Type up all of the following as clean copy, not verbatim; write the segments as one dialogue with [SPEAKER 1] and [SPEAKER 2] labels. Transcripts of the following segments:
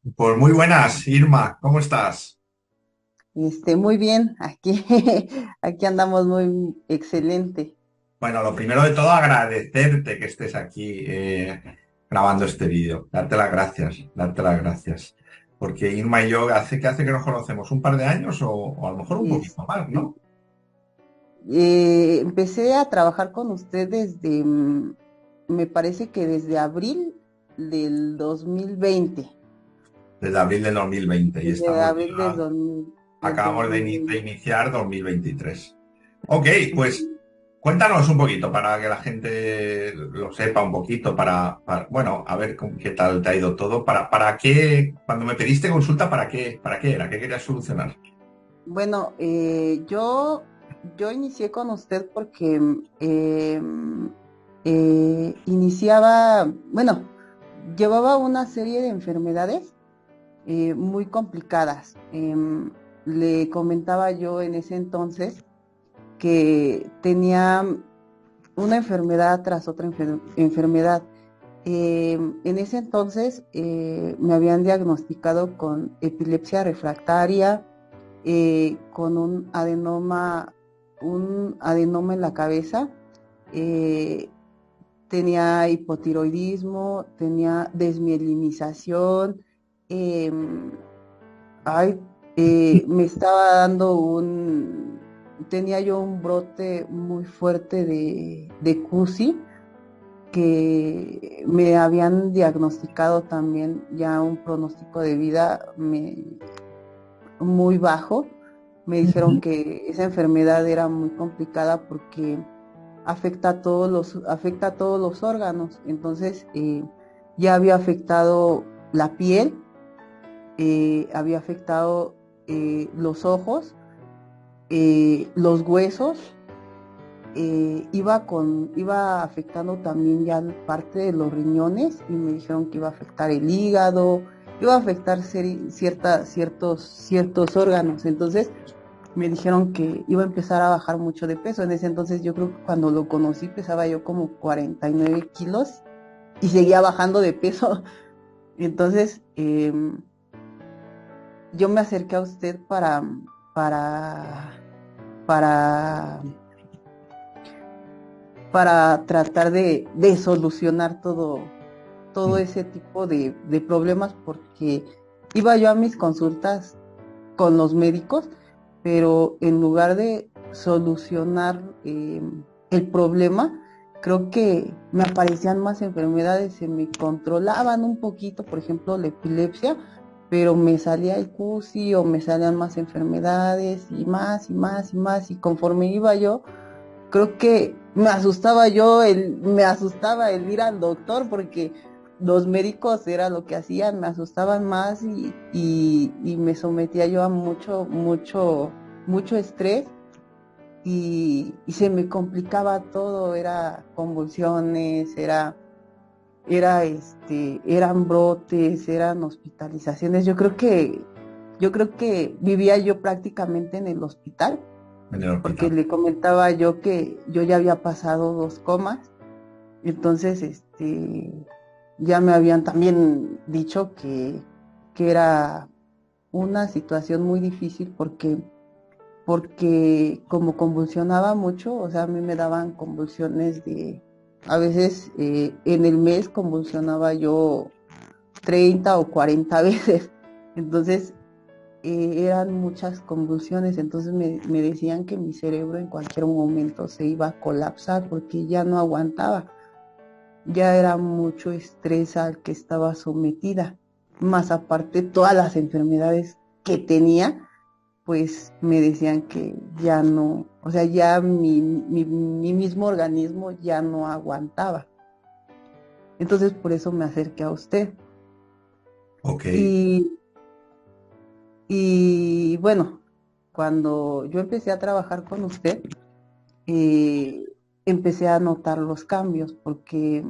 [SPEAKER 1] Pues muy buenas, Irma, ¿cómo estás?
[SPEAKER 2] Muy bien, aquí, aquí andamos muy excelente.
[SPEAKER 1] Bueno, lo primero de todo, agradecerte que estés aquí grabando este vídeo. Darte las gracias. Porque Irma y yo, ¿hace que nos conocemos? ¿Un par de años o a lo mejor un
[SPEAKER 2] Es-
[SPEAKER 1] poquito más, ¿no?
[SPEAKER 2] Empecé a trabajar con usted desde, me parece que desde abril del 2020,
[SPEAKER 1] Desde abril de 2020 y
[SPEAKER 2] desde
[SPEAKER 1] estamos
[SPEAKER 2] abril
[SPEAKER 1] ya,
[SPEAKER 2] del
[SPEAKER 1] acabamos de
[SPEAKER 2] 2020.
[SPEAKER 1] iniciar 2023. Ok, pues
[SPEAKER 2] Sí.
[SPEAKER 1] cuéntanos un poquito para que la gente lo sepa un poquito, bueno, a ver qué tal te ha ido todo, para qué, cuando me pediste consulta, ¿para qué era? ¿Qué querías solucionar?
[SPEAKER 2] Bueno, yo inicié con usted porque bueno, llevaba una serie de enfermedades muy complicadas. Le comentaba yo en ese entonces que tenía una enfermedad tras otra enfermedad. En ese entonces me habían diagnosticado con epilepsia refractaria, con un adenoma en la cabeza. eh, Tenía hipotiroidismo, tenía desmielinización. eh, Ay, me estaba dando tenía yo un brote muy fuerte de CUSI, que me habían diagnosticado también ya un pronóstico de vida muy bajo. Me dijeron que esa enfermedad era muy complicada porque afecta a todos los órganos. Entonces, ya había afectado la piel, había afectado los ojos, los huesos, iba afectando también ya parte de los riñones, y me dijeron que iba a afectar el hígado, iba a afectar ciertos órganos. Entonces me dijeron que iba a empezar a bajar mucho de peso. En ese entonces yo creo que cuando lo conocí pesaba yo como 49 kilos y seguía bajando de peso. Entonces, yo me acerqué a usted para, para, para tratar de solucionar todo ese tipo de problemas, porque iba yo a mis consultas con los médicos, pero en lugar de solucionar el problema, creo que me aparecían más enfermedades, se me controlaban un poquito, por ejemplo, la epilepsia, pero me salía el CUSI o me salían más enfermedades y más y más y más, y conforme iba yo, creo que me asustaba el ir al doctor, porque los médicos era lo que hacían, me asustaban más, y me sometía yo a mucho estrés, y se me complicaba todo. Era convulsiones, eran brotes, eran hospitalizaciones. Yo creo que vivía yo prácticamente en el hospital,
[SPEAKER 1] En el
[SPEAKER 2] porque
[SPEAKER 1] hospital.
[SPEAKER 2] le comentaba yo que yo ya había pasado 2 comas. Entonces, ya me habían también dicho que era una situación muy difícil, porque como convulsionaba mucho, o sea, a mí me daban convulsiones a veces en el mes convulsionaba yo 30 o 40 veces. Entonces, eran muchas convulsiones. Entonces me decían que mi cerebro en cualquier momento se iba a colapsar porque ya no aguantaba. Ya era mucho estrés al que estaba sometida, más aparte todas las enfermedades que tenía, pues me decían que ya no, o sea, ya mi mismo organismo ya no aguantaba. Entonces por eso me acerqué a usted.
[SPEAKER 1] Ok.
[SPEAKER 2] Y, y bueno, cuando yo empecé a trabajar con usted, eh, empecé a notar los cambios, porque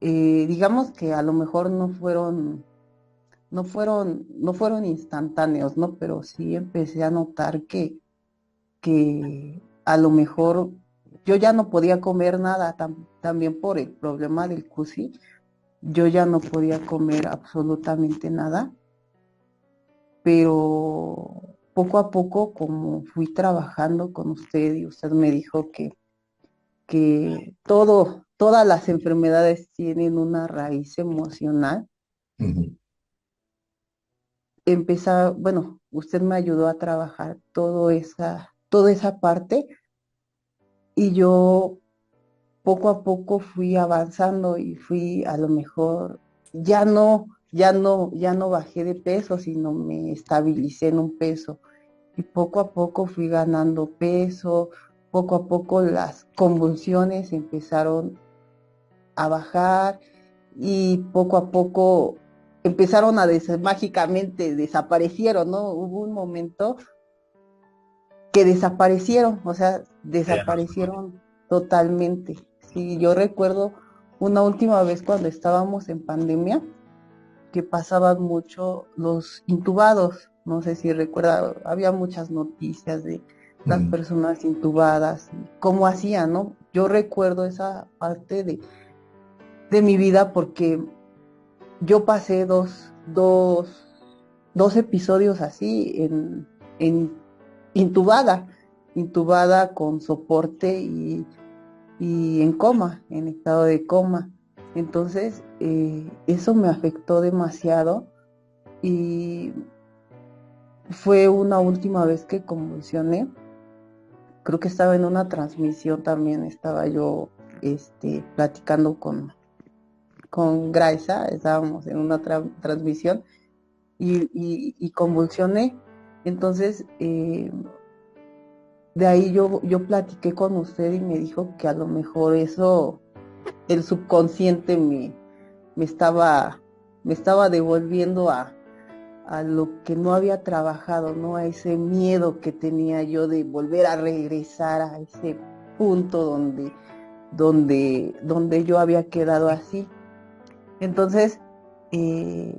[SPEAKER 2] digamos que a lo mejor no fueron instantáneos, ¿no? Pero sí empecé a notar que a lo mejor yo ya no podía comer nada, también por el problema del CUSI. yo ya no podía comer absolutamente nada, pero poco a poco, como fui trabajando con usted y usted me dijo que todas las enfermedades tienen una raíz emocional,
[SPEAKER 1] Ujú.
[SPEAKER 2] bueno, usted me ayudó a trabajar toda esa parte y yo poco a poco fui avanzando y fui a lo mejor, ya no bajé de peso, sino me estabilicé en un peso. Y poco a poco fui ganando peso, poco a poco las convulsiones empezaron a bajar y poco a poco empezaron mágicamente desaparecieron, ¿no? Hubo un momento que desaparecieron, o sea,
[SPEAKER 1] Ya no se puede.
[SPEAKER 2] desaparecieron totalmente. Sí, yo recuerdo una última vez cuando estábamos en pandemia, que pasaban mucho los intubados. No sé si recuerda, había muchas noticias de las
[SPEAKER 1] Mm.
[SPEAKER 2] personas intubadas y cómo hacían, ¿no? Yo recuerdo esa parte de mi vida porque yo pasé dos episodios así en intubada, intubada con soporte y en coma, en estado de coma. Entonces, eso me afectó demasiado y fue una última vez que convulsioné. Creo que estaba en una transmisión también, estaba yo platicando con Graisa, estábamos en una transmisión y convulsioné. Entonces, de ahí yo platiqué con usted y me dijo que a lo mejor eso, el subconsciente me estaba, me estaba devolviendo a lo que no había trabajado, ¿no? A ese miedo que tenía yo de volver a regresar a ese punto donde yo había quedado así. Entonces,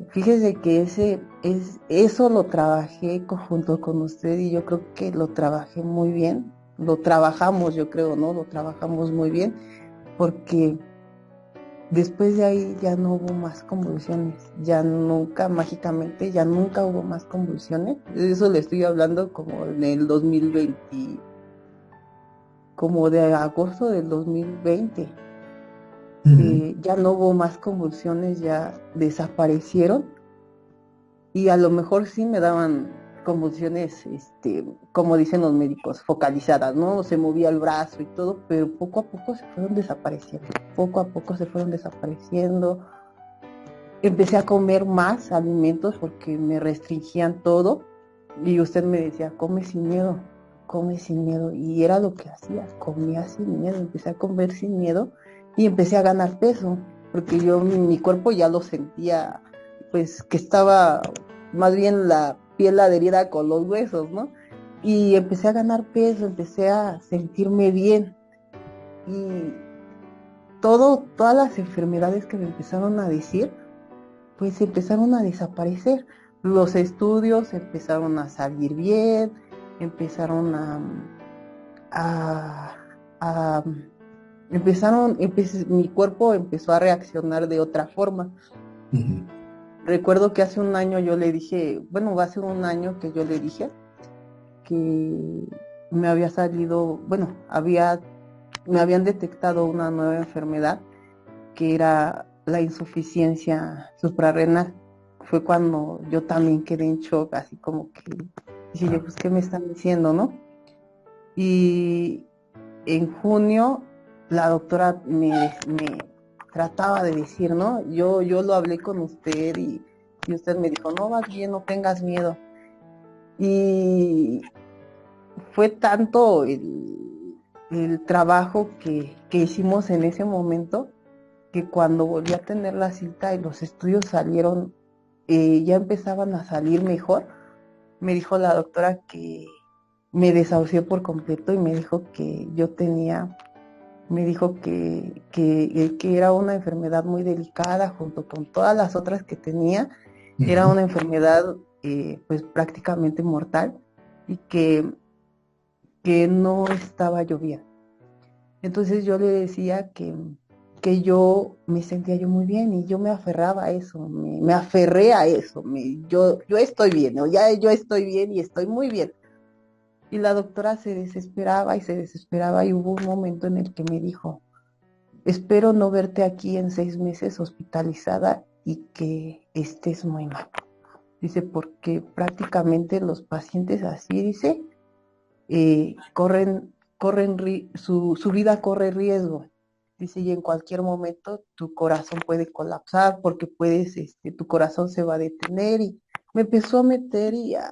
[SPEAKER 2] fíjese que eso lo trabajé junto con usted y yo creo que lo trabajé muy bien. Lo trabajamos, yo creo, ¿no? Lo trabajamos muy bien porque después de ahí ya no hubo más convulsiones, ya nunca, mágicamente, ya nunca hubo más convulsiones. De eso le estoy hablando como en el 2020, como de agosto del 2020.
[SPEAKER 1] Ujú.
[SPEAKER 2] Ya no hubo más convulsiones, ya desaparecieron y a lo mejor sí me daban convulsiones, como dicen los médicos, focalizadas, ¿no? Se movía el brazo y todo, pero poco a poco se fueron desapareciendo, poco a poco se fueron desapareciendo. Empecé a comer más alimentos porque me restringían todo y usted me decía, come sin miedo. Y era lo que hacía, comía sin miedo, empecé a comer sin miedo y empecé a ganar peso porque yo mi cuerpo ya lo sentía, pues que estaba más bien la piel adherida con los huesos, ¿no? Y empecé a ganar peso, empecé a sentirme bien y todas las enfermedades que me empezaron a decir, pues empezaron a desaparecer. Los estudios empezaron a salir bien, empezaron a, a mi cuerpo empezó a reaccionar de otra forma.
[SPEAKER 1] Ujú.
[SPEAKER 2] Recuerdo que hace un año yo le dije, bueno, va a ser un año que yo le dije que me había salido, bueno, me habían detectado una nueva enfermedad que era la insuficiencia suprarrenal. Fue cuando yo también quedé en shock, así como que dije yo,
[SPEAKER 1] Ah.
[SPEAKER 2] pues, ¿qué me están diciendo, no? Y en junio la doctora me trataba de decir, ¿no? Yo lo hablé con usted y usted me dijo, no, vas bien, no tengas miedo. Y fue tanto el trabajo que hicimos en ese momento que cuando volví a tener la cita y los estudios salieron, ya empezaban a salir mejor, me dijo la doctora que me desahucié por completo y me dijo que yo tenía, me dijo que era una enfermedad muy delicada junto con todas las otras que tenía, era
[SPEAKER 1] Ujú.
[SPEAKER 2] una enfermedad pues prácticamente mortal y que no estaba yo bien. Entonces yo le decía que yo me sentía yo muy bien y yo me aferraba a eso, me aferré a eso, yo estoy bien, ¿no? Ya yo estoy bien y estoy muy bien. Y la doctora se desesperaba y hubo un momento en el que me dijo, espero no verte aquí en 6 meses hospitalizada y que estés muy mal. Dice, porque prácticamente los pacientes así, dice, su vida corre riesgo. Dice, y en cualquier momento tu corazón puede colapsar porque tu corazón se va a detener y me empezó a meter y a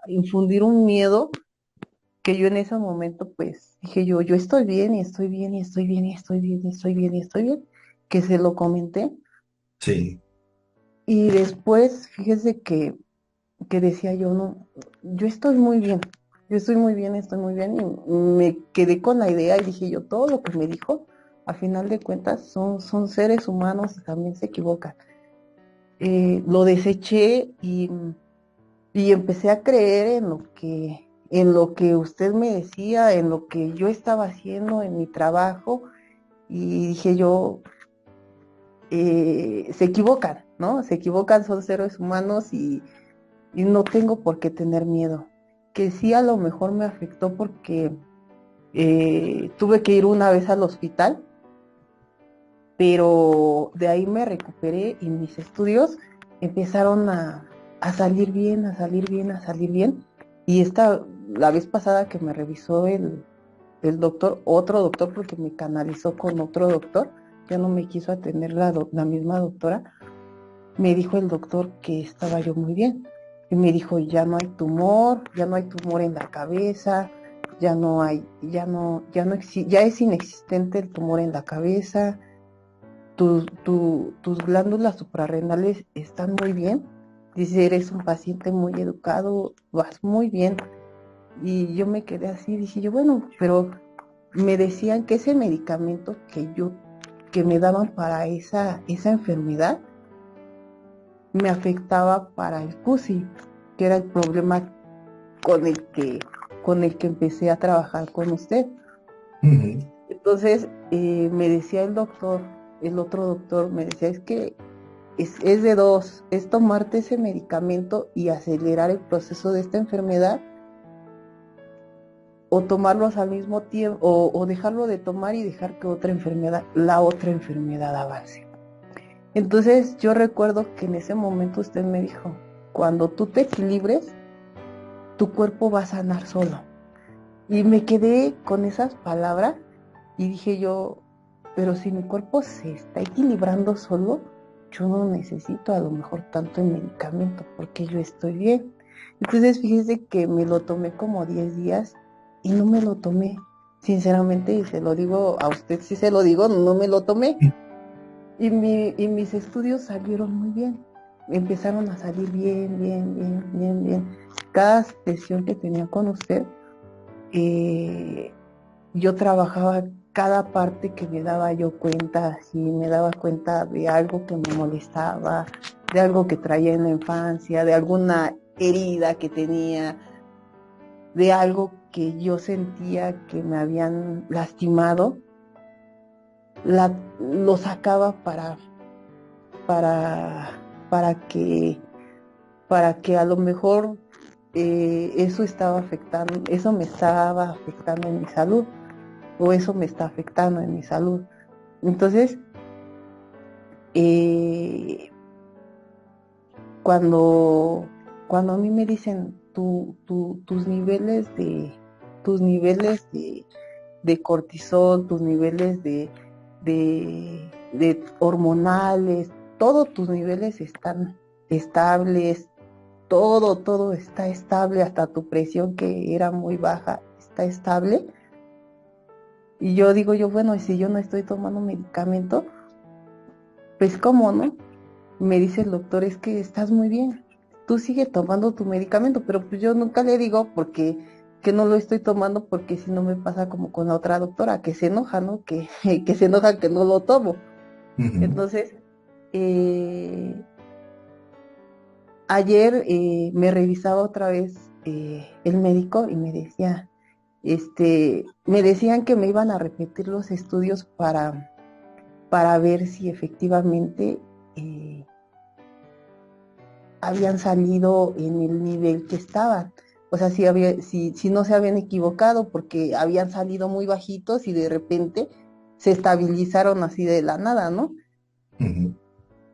[SPEAKER 2] infundir un miedo que yo en ese momento pues dije yo estoy bien y estoy bien y estoy bien y estoy bien y estoy bien y estoy bien, que se lo comenté.
[SPEAKER 1] Sí.
[SPEAKER 2] Y después, fíjese que decía yo, no, yo estoy muy bien, yo estoy muy bien, y me quedé con la idea y dije yo, todo lo que me dijo, a final de cuentas, son seres humanos, también se equivocan. Lo deseché y empecé a creer en lo que usted me decía, en lo que yo estaba haciendo en mi trabajo, y dije yo, se equivocan, ¿no? Se equivocan, son seres humanos y no tengo por qué tener miedo. Que sí a lo mejor me afectó porque tuve que ir una vez al hospital, pero de ahí me recuperé y mis estudios empezaron a salir bien, a salir bien, a salir bien. Y la vez pasada que me revisó el doctor, otro doctor, porque me canalizó con otro doctor, ya no me quiso atender la misma doctora, me dijo el doctor que estaba yo muy bien. Y me dijo, ya no hay tumor, ya no hay tumor en la cabeza, ya no hay, ya no ya es inexistente el tumor en la cabeza, tus glándulas suprarrenales están muy bien. Dice, eres un paciente muy educado, vas muy bien. Y yo me quedé así, dije yo, bueno, pero me decían que ese medicamento que me daban para esa enfermedad, me afectaba para el CUSI, que era el problema con el que, con el que empecé a trabajar con usted.
[SPEAKER 1] Ujú.
[SPEAKER 2] Entonces, me decía el doctor, el otro doctor, me decía, es que es de dos, es tomarte ese medicamento y acelerar el proceso de esta enfermedad, o tomarlos al mismo tiempo, o dejarlo de tomar y dejar que la otra enfermedad avance. Entonces yo recuerdo que en ese momento usted me dijo, cuando tú te equilibres, tu cuerpo va a sanar solo. Y me quedé con esas palabras y dije yo, pero si mi cuerpo se está equilibrando solo, yo no necesito a lo mejor tanto el medicamento porque yo estoy bien. Entonces fíjese que me lo tomé como 10 días y no me lo tomé. Sinceramente, y se lo digo a usted, si se lo digo, no me lo tomé. Y mis estudios salieron muy bien. Empezaron a salir bien, bien, bien, bien, bien. Cada sesión que tenía con usted, eh, yo trabajaba cada parte que me daba yo cuenta, si me daba cuenta de algo que me molestaba, de algo que traía en la infancia, de alguna herida que tenía, de algo que yo sentía que me habían lastimado, lo sacaba para, para que, para que a lo mejor eso me estaba afectando en mi salud, o eso me está afectando en mi salud. Entonces, eh, cuando, cuando a mí me dicen tus niveles de cortisol, tus niveles de hormonales, todos tus niveles están estables, todo está estable, hasta tu presión que era muy baja está estable. Y yo digo yo, bueno, y si yo no estoy tomando medicamento, pues cómo, ¿no? Me dice el doctor, es que estás muy bien, tú sigue tomando tu medicamento, pero pues yo nunca le digo porque que no lo estoy tomando, porque si no me pasa como con la otra doctora, que se enoja, ¿no? Que se enoja que no lo tomo.
[SPEAKER 1] Ujú.
[SPEAKER 2] Entonces, ayer me revisaba otra vez el médico y me decía, me decían que me iban a repetir los estudios para ver si efectivamente eh, habían salido en el nivel que estaban. O sea, si no se habían equivocado, porque habían salido muy bajitos y de repente se estabilizaron así de la nada, ¿no?
[SPEAKER 1] Ujú.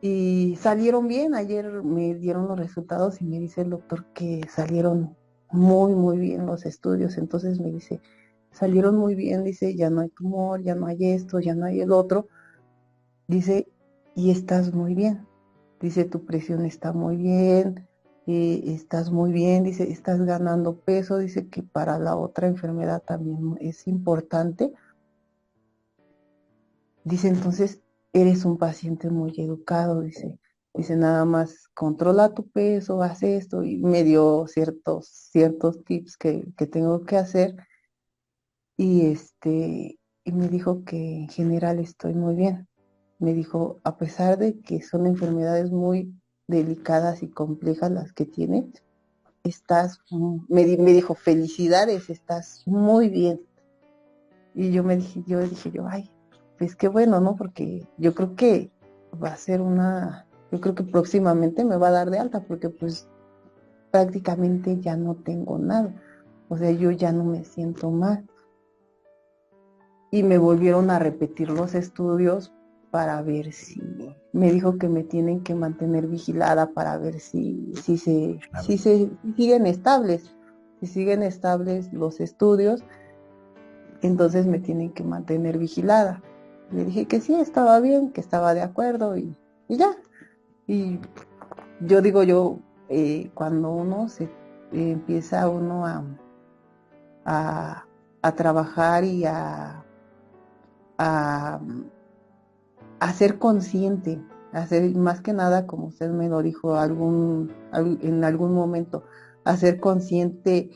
[SPEAKER 2] Y salieron bien. Ayer me dieron los resultados y me dice el doctor que salieron muy, muy bien los estudios. Entonces me dice, salieron muy bien, dice, ya no hay tumor, ya no hay esto, ya no hay el otro. Dice, y estás muy bien. Dice, tu presión está muy bien, estás muy bien, dice, estás ganando peso, dice que para la otra enfermedad también es importante. Dice, entonces, eres un paciente muy educado, dice, nada más controla tu peso, haz esto, y me dio ciertos tips que tengo que hacer, y y me dijo que en general estoy muy bien. Me dijo, a pesar de que son enfermedades muy delicadas y complejas las que tiene, me dijo, felicidades, estás muy bien. Y yo dije, ay, pues qué bueno, ¿no? Porque yo creo que va a ser yo creo que próximamente me va a dar de alta, porque pues prácticamente ya no tengo nada. O sea, yo ya no me siento mal. Y me volvieron a repetir los estudios para ver si, me dijo que me tienen que mantener vigilada para ver
[SPEAKER 1] Claro.
[SPEAKER 2] si siguen estables los estudios, entonces me tienen que mantener vigilada. Le dije que sí, estaba bien, que estaba de acuerdo y ya. Y cuando empieza uno a, a trabajar y a a ser consciente, a ser más que nada, como usted me lo dijo en algún momento, a ser consciente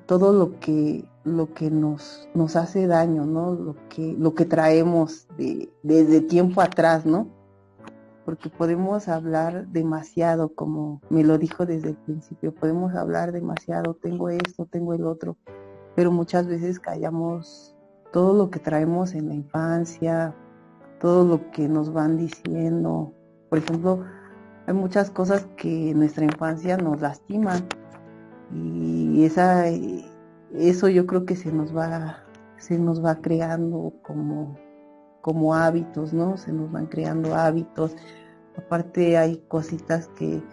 [SPEAKER 2] todo lo que nos hace daño, ¿no? Lo que traemos desde tiempo atrás, ¿no? Porque podemos hablar demasiado, como me lo dijo desde el principio, podemos hablar demasiado, tengo esto, tengo el otro, pero muchas veces callamos todo lo que traemos en la infancia, todo lo que nos van diciendo. Por ejemplo, hay muchas cosas que en nuestra infancia nos lastiman y eso yo creo que se nos va creando como hábitos, ¿no? Se nos van creando hábitos. Aparte hay cositas que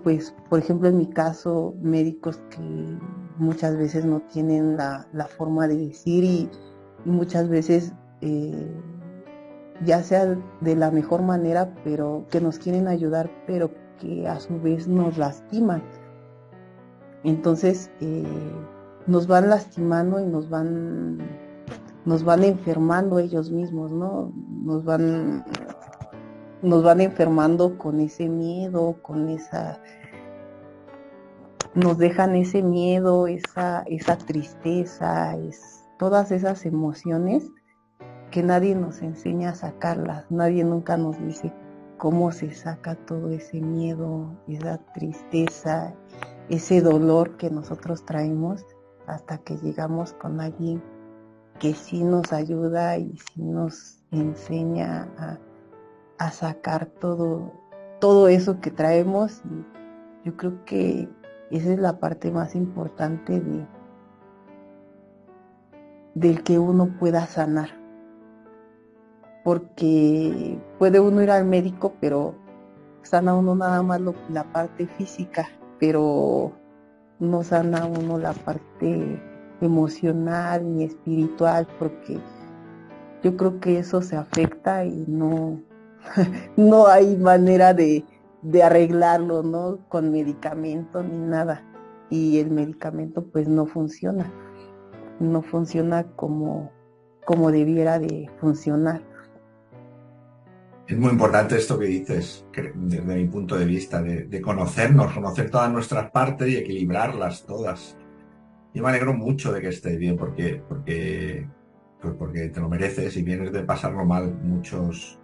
[SPEAKER 2] pues, por ejemplo, en mi caso, médicos que muchas veces no tienen la forma de decir y muchas veces ya sea de la mejor manera, pero que nos quieren ayudar, pero que a su vez nos lastiman. Entonces, nos van lastimando y nos van enfermando ellos mismos, ¿no? Nos van enfermando con ese miedo, nos dejan ese miedo, esa tristeza, todas esas emociones que nadie nos enseña a sacarlas, nadie nunca nos dice cómo se saca todo ese miedo, esa tristeza, ese dolor que nosotros traemos, hasta que llegamos con alguien que sí nos ayuda y sí nos enseña a sacar todo eso que traemos. Y yo creo que esa es la parte más importante del que uno pueda sanar, porque puede uno ir al médico, pero sana uno nada más la parte física, pero no sana uno la parte emocional ni espiritual, porque yo creo que eso se afecta y no hay manera de arreglarlo, ¿no? Con medicamento ni nada. Y el medicamento pues no funciona como debiera de funcionar.
[SPEAKER 1] Es muy importante esto que dices, desde mi punto de vista, de conocernos, conocer todas nuestras partes y equilibrarlas todas. Yo me alegro mucho de que estés bien porque te lo mereces y vienes de pasarlo mal muchos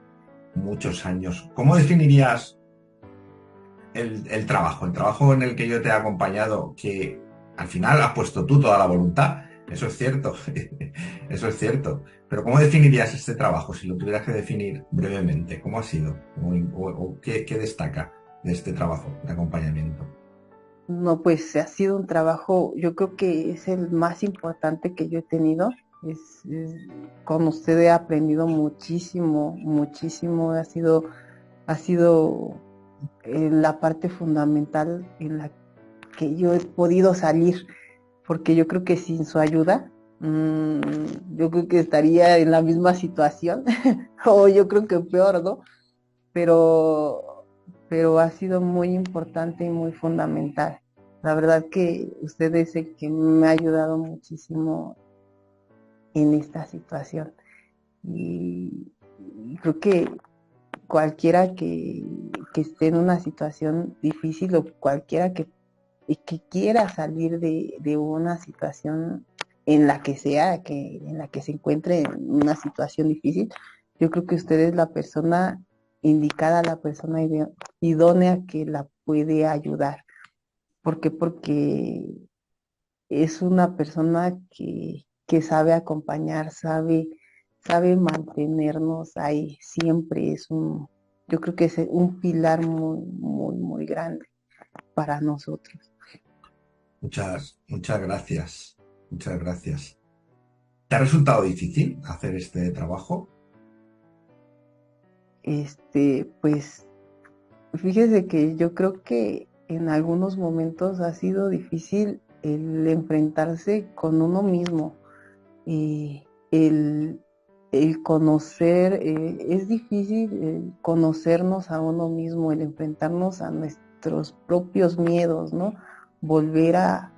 [SPEAKER 1] años. ¿Cómo definirías el trabajo en el que yo te he acompañado, que al final has puesto tú toda la voluntad? Eso es cierto, eso es cierto. Pero ¿cómo definirías este trabajo si lo tuvieras que definir brevemente? ¿Cómo ha sido? ¿O qué destaca de este trabajo de acompañamiento?
[SPEAKER 2] No, pues ha sido un trabajo, yo creo que es el más importante que yo he tenido. Con usted he aprendido muchísimo, muchísimo. Ha sido la parte fundamental en la que yo he podido salir, porque yo creo que sin su ayuda, yo creo que estaría en la misma situación, o yo creo que peor, ¿no? Pero, pero ha sido muy importante y muy fundamental. La verdad que usted es el que me ha ayudado muchísimo en esta situación. Y creo que cualquiera que esté en una situación difícil o cualquiera que quiera salir de una situación en la que sea, en la que se encuentre en una situación difícil, yo creo que usted es la persona indicada, la persona idónea que la puede ayudar. ¿Por qué? Porque es una persona que sabe acompañar, sabe mantenernos ahí. Siempre yo creo que es un pilar muy, muy, muy grande para nosotros.
[SPEAKER 1] Muchas gracias. Muchas gracias. ¿Te ha resultado difícil hacer este trabajo?
[SPEAKER 2] Pues fíjese que yo creo que en algunos momentos ha sido difícil el enfrentarse con uno mismo, el, el conocer, es difícil conocernos a uno mismo, el enfrentarnos a nuestros propios miedos, ¿no? Volver a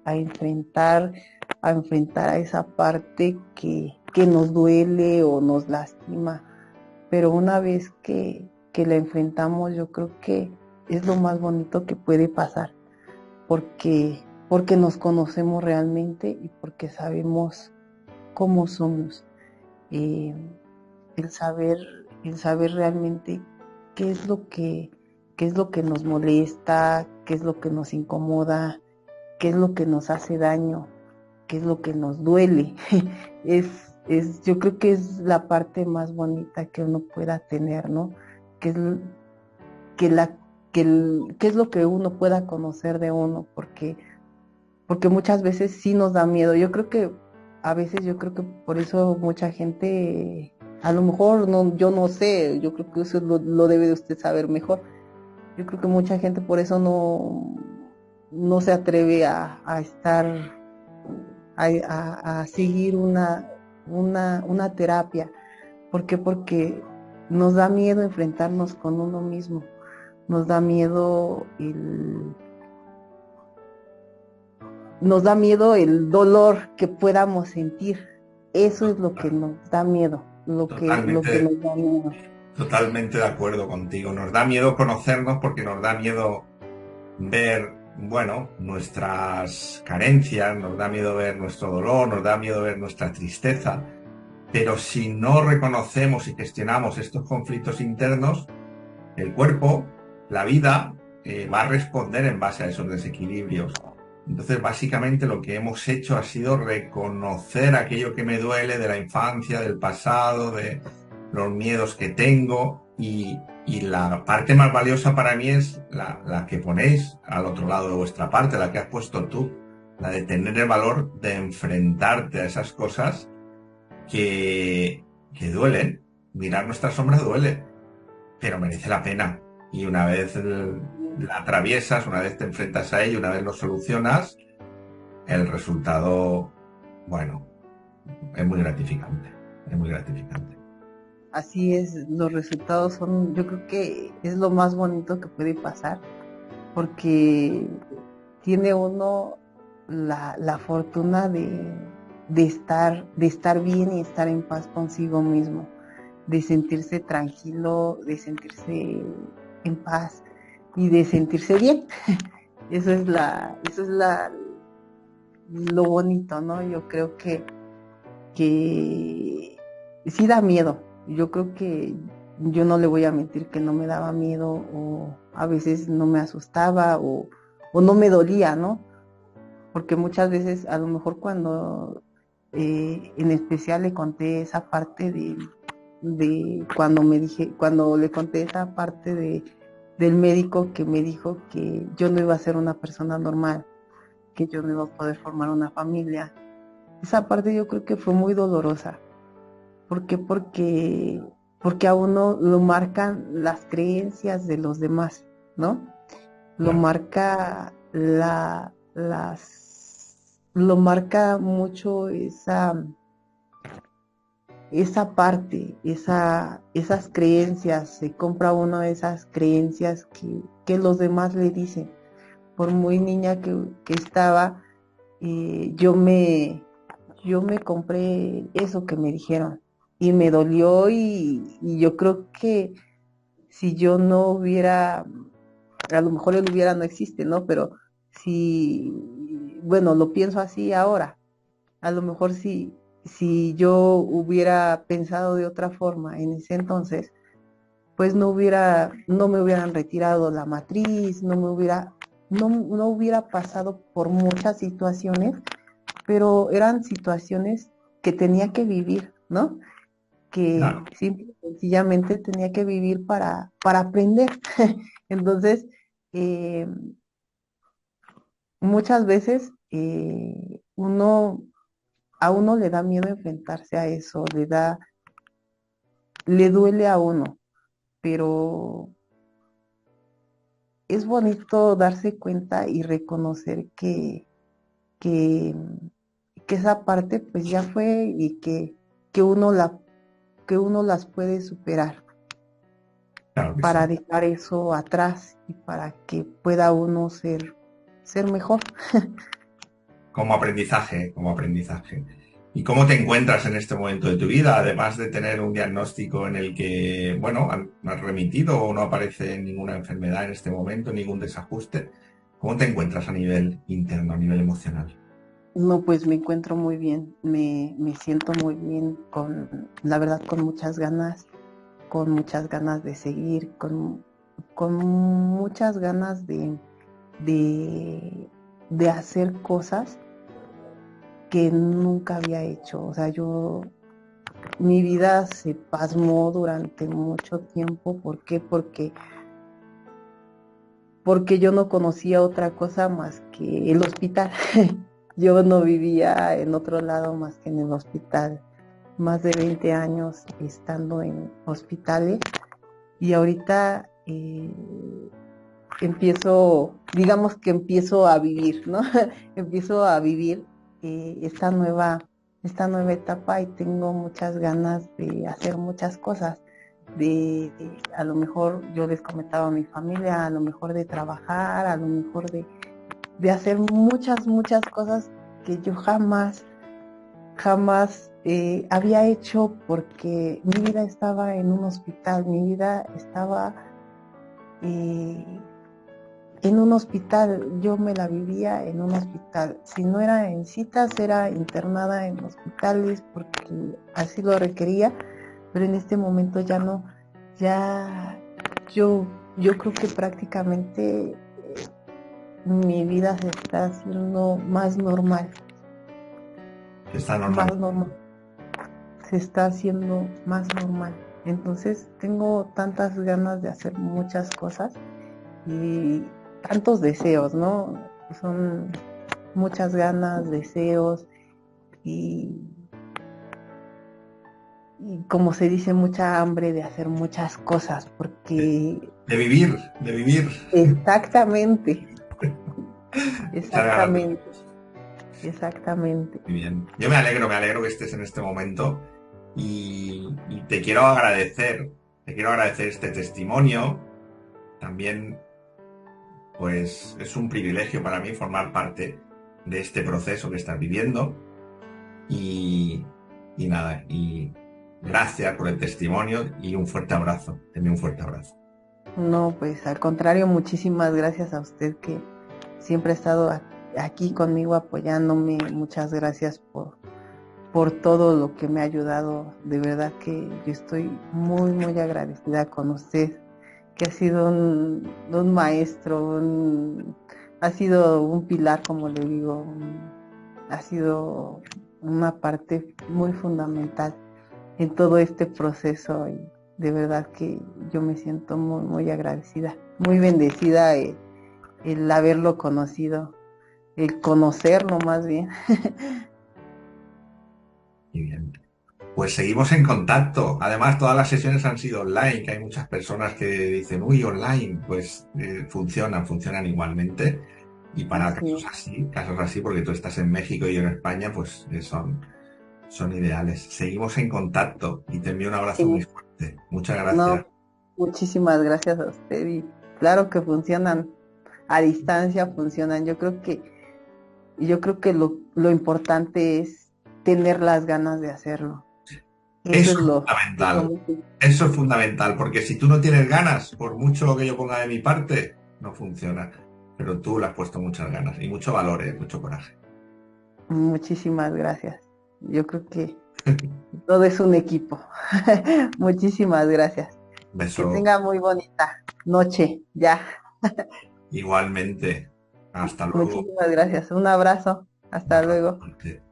[SPEAKER 2] enfrentar a esa parte que nos duele o nos lastima, pero una vez que la enfrentamos, yo creo que es lo más bonito que puede pasar, porque nos conocemos realmente y porque sabemos cómo somos. Eh, el saber, el saber realmente qué es lo que, qué es lo que nos molesta, qué es lo que nos incomoda, qué es lo que nos hace daño, qué es lo que nos duele. Yo creo que es la parte más bonita que uno pueda tener, ¿no? Que es, que la, qué es lo que uno pueda conocer de uno, porque muchas veces sí nos da miedo. Yo creo que por eso mucha gente, a lo mejor no, yo no sé, yo creo que eso lo debe de usted saber mejor. Yo creo que mucha gente por eso no se atreve a estar, a seguir una terapia. ¿Por qué? Porque nos da miedo enfrentarnos con uno mismo, nos da miedo el dolor que podamos sentir. Eso es lo que nos da miedo, lo que
[SPEAKER 1] Totalmente,
[SPEAKER 2] nos da miedo.
[SPEAKER 1] totalmente de acuerdo contigo. Nos da miedo conocernos porque nos da miedo ver, bueno, nuestras carencias, nos da miedo ver nuestro dolor, nos da miedo ver nuestra tristeza. Pero si no reconocemos y gestionamos estos conflictos internos, el cuerpo, la vida, va a responder en base a esos desequilibrios. Entonces, básicamente lo que hemos hecho ha sido reconocer aquello que me duele de la infancia, del pasado, de los miedos que tengo y la parte más valiosa para mí es la que ponéis al otro lado de vuestra parte, la que has puesto tú, la de tener el valor de enfrentarte a esas cosas que duelen. Mirar nuestra sombra duele, pero merece la pena. Y una vez la atraviesas, una vez te enfrentas a ello, una vez lo solucionas, el resultado, bueno, es muy gratificante. Es muy gratificante.
[SPEAKER 2] Así es, los resultados yo creo que es lo más bonito que puede pasar, porque tiene uno la fortuna de estar bien y estar en paz consigo mismo, de sentirse tranquilo, de sentirse en paz y de sentirse bien. Eso es lo bonito, ¿no? Yo creo que sí da miedo. Yo creo que yo no le voy a mentir que no me daba miedo, o a veces no me asustaba, o no me dolía, ¿no? porque muchas veces a lo mejor en especial le conté esa parte de cuando le conté esa parte del médico que me dijo que yo no iba a ser una persona normal, que yo no iba a poder formar una familia. Esa parte yo creo que fue muy dolorosa. ¿Por qué? Porque a uno lo marcan las creencias de los demás, ¿no? Lo
[SPEAKER 1] Claro,
[SPEAKER 2] marca lo marca mucho esa parte, esas creencias, se compra uno de esas creencias que los demás le dicen. Por muy niña que estaba, yo me compré eso que me dijeron y me dolió y yo creo que si yo no hubiera, a lo mejor el hubiera no existe, ¿no? Pero si, bueno, lo pienso así ahora, a lo mejor si yo hubiera pensado de otra forma en ese entonces, pues no me hubieran retirado la matriz, no hubiera pasado por muchas situaciones, pero eran situaciones que tenía que vivir, ¿no? Que
[SPEAKER 1] claro.
[SPEAKER 2] simple y sencillamente tenía que vivir para aprender. Entonces, eh, muchas veces a uno le da miedo enfrentarse a eso, le duele a uno, pero es bonito darse cuenta y reconocer que, que esa parte pues ya fue y que uno que uno las puede superar
[SPEAKER 1] Claro que
[SPEAKER 2] para
[SPEAKER 1] sí.
[SPEAKER 2] dejar eso atrás y para que pueda uno ser mejor.
[SPEAKER 1] Como aprendizaje, como aprendizaje. ¿Y cómo te encuentras en este momento de tu vida? Además de tener un diagnóstico en el que, bueno, no has remitido o no aparece ninguna enfermedad en este momento, ningún desajuste. ¿Cómo te encuentras a nivel interno, a nivel emocional?
[SPEAKER 2] No, pues me encuentro muy bien, me siento muy bien, la verdad, con muchas ganas de seguir, con muchas ganas de, de hacer cosas que nunca había hecho. O sea, mi vida se pasmó durante mucho tiempo. ¿Por qué? Porque yo no conocía otra cosa más que el hospital. Yo no vivía en otro lado más que en el hospital. Más de 20 años estando en hospitales y ahorita digamos que empiezo a vivir, ¿no? Empiezo a vivir esta nueva etapa y tengo muchas ganas de hacer muchas cosas. A lo mejor yo les comentaba a mi familia, a lo mejor de trabajar, a lo mejor de hacer muchas cosas que yo jamás había hecho porque mi vida estaba en un hospital, mi vida estaba eh, en un hospital, yo me la vivía en un hospital. Si no era en citas, era internada en hospitales porque así lo requería, pero en este momento ya no, ya yo, yo creo que prácticamente mi vida se está haciendo
[SPEAKER 1] Está normal.
[SPEAKER 2] más normal, se está haciendo más normal. Entonces tengo tantas ganas de hacer muchas cosas y tantos deseos, ¿no? Son muchas ganas, deseos y, y como se dice, mucha hambre de hacer muchas cosas, porque
[SPEAKER 1] De vivir, de vivir.
[SPEAKER 2] exactamente,
[SPEAKER 1] Muchas ganas de
[SPEAKER 2] exactamente, exactamente.
[SPEAKER 1] Muy bien. Yo me alegro que estés en este momento y te quiero agradecer este testimonio. También, pues, es un privilegio para mí formar parte de este proceso que estás viviendo y, y nada, y gracias por el testimonio y un fuerte abrazo. Denme un fuerte abrazo.
[SPEAKER 2] No, pues al contrario, muchísimas gracias a usted que siempre ha estado aquí conmigo apoyándome. Muchas gracias por todo lo que me ha ayudado. De verdad que yo estoy muy agradecida con usted, que ha sido un maestro, ha sido un pilar, como le digo, ha sido una parte muy fundamental en todo este proceso y de verdad que yo me siento muy, muy agradecida, muy bendecida el haberlo conocido, el conocerlo más bien.
[SPEAKER 1] Muy bien. Pues seguimos en contacto. Además, todas las sesiones han sido online, que hay muchas personas que dicen, uy, online, pues funcionan igualmente. Y para
[SPEAKER 2] Así es.
[SPEAKER 1] casos así, porque tú estás en México y yo en España, pues son ideales. Seguimos en contacto y te envío un abrazo muy
[SPEAKER 2] Sí,
[SPEAKER 1] fuerte. Muchas gracias.
[SPEAKER 2] no, muchísimas gracias a usted y claro que funcionan, a distancia funcionan. Yo creo que lo importante es tener las ganas de hacerlo. Eso
[SPEAKER 1] Eso
[SPEAKER 2] es
[SPEAKER 1] es
[SPEAKER 2] lo
[SPEAKER 1] fundamental.
[SPEAKER 2] muy
[SPEAKER 1] Eso es fundamental, porque si tú no tienes ganas, por mucho que yo ponga de mi parte, no funciona. Pero tú le has puesto muchas ganas y mucho valor, mucho coraje.
[SPEAKER 2] Muchísimas gracias. Yo creo que todo es un equipo. Muchísimas gracias. Que
[SPEAKER 1] Beso
[SPEAKER 2] tenga muy bonita noche ya.
[SPEAKER 1] igualmente. Hasta luego.
[SPEAKER 2] Muchísimas gracias. Un abrazo.
[SPEAKER 1] Un
[SPEAKER 2] Hasta
[SPEAKER 1] abrazo
[SPEAKER 2] luego.
[SPEAKER 1] fuerte.